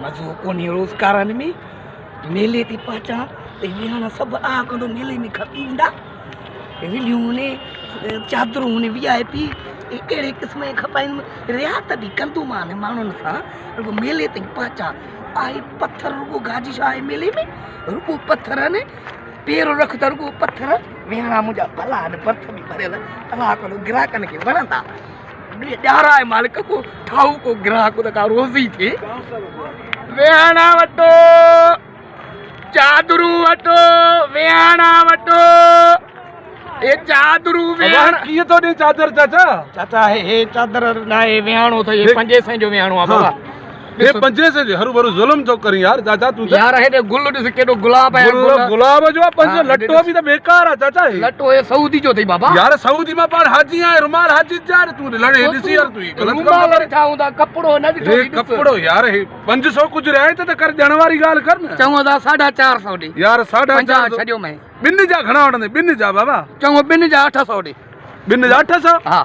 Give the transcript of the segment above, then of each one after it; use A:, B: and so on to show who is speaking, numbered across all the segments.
A: मज़ो कोन्हे रोज़गारनि में मेले ते पहुचा त विहण सभु कंदो मेले में खपी ईंदा विलियूं ने चादरूं ने VIP अहिड़े क़िस्म जी खपाइनि रियात बि कंदो मां माण्हुनि सां रुगो मेले ताईं पहुचा आई पत्थर रुगो गाजिश आहे मेले में रुगो पत्थर ने पेर रख त रुगो पत्थर विहणा मुंहिंजा भला आहिनि पर्थ बि भरियल अलाह कंदो ग्राहकनि खे वणंदा ॾियारा आहे मालिक को ठाऊ को ग्राहक त का रोज़ी थिए विहणा वठो चादरूं वठो विहणा वठो ये चादरू
B: कीअं थो ॾे चादर चाचा?
A: चाचा हे चादर ना है विहाणो तो ये 500 जो विहाणो आ बाबा
B: ये 500 जो हरू भरू जुल्म तो करी यार चाचा तू
A: यार हेडे गुल ॾिस केडो गुलाब है
B: गुलाब जो 5 लट्टो भी तो बेकार है चाचा
A: लट्टो ये सऊदी जो थई बाबा
B: यार सऊदी में पाण हाजी है रुमाल हाजी यार तू लड़े ॾिसी यार तू गलत
A: कम करे ठाऊंदा कपड़ो न ॾिठो
B: ये कपड़ो यार हे 500 कुछ रहे त कर ॾियण वारी ॻाल्हि कर न
A: चङो दा 450 ॾे
B: यार 450
A: छडियो मैं
B: बिन जा घणा वठंदे बिन जा बाबा
A: चङो बिन जा 800 ॾे
B: बिन जा 800
A: हां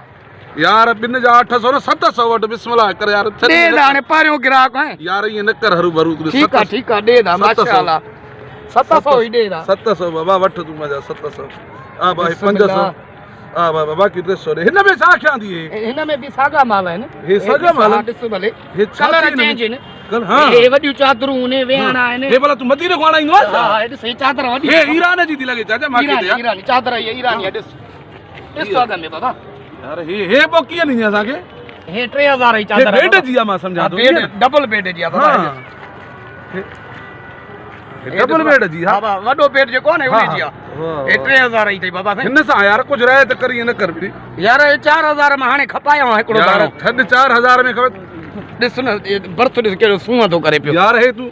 B: यार बिन जा 800 न 700 वट बिस्मिल्लाह कर यार
A: दे दाने पारियो ग्राहक है
B: यार ये न कर हरू भरू तू
A: ठीक है दे दा माशाअल्लाह 700 ही दे दा
B: 700 बाबा वठ तू मजा 700 आ भाई 500 आ बाबा बाकी 300 हिन में सा क्या दी
A: हिन में भी सागा माल है न
B: हे सागा माल
A: ॾिस भले
B: हे
A: कलर चेंज है
B: कल हां
A: हे वडियूं चादरूं ने वेहणा आहिनि
B: हे भला तू मदीने खाना ईंदो आहे
A: हां ॾिस हे चादर वडी
B: हे ईरान जी थी लगे चाचा माके ते
A: ईरानी चादर ये ईरानी ॾिस अघ में बाबा
B: यार हे पो कीअं ॾींदी असां खे
A: हे 3000 जी चादर
B: बेड जी आ मां समझा तो
A: बेड डबल बेड जी आ बाबा
B: डबल बेड जी हां
A: बाबा वडो बेड जो कोने उनी जी आ हे 3000 ही थई बाबा
B: हिन सां यार कुछ रहे त करी न कर भी
A: यार 4000 में हाने खपाया हिकड़ो दारो
B: ठड 4000 में खपे
A: ॾिस न बर्थ ॾिस केड़ो सूंह तो करे पियो
B: यार हे तू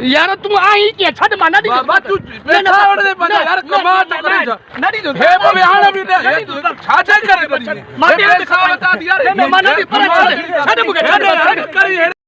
A: यार तू आई के छड मा नडी
B: बाबा तू पैसा वड़ दे पंजा यार कमा तो करे जा
A: नडी दो
B: हे बे हाणे भी हे तू छा करे नडी
A: मां बता दिया रे मां नडी पर छड मुके छड करी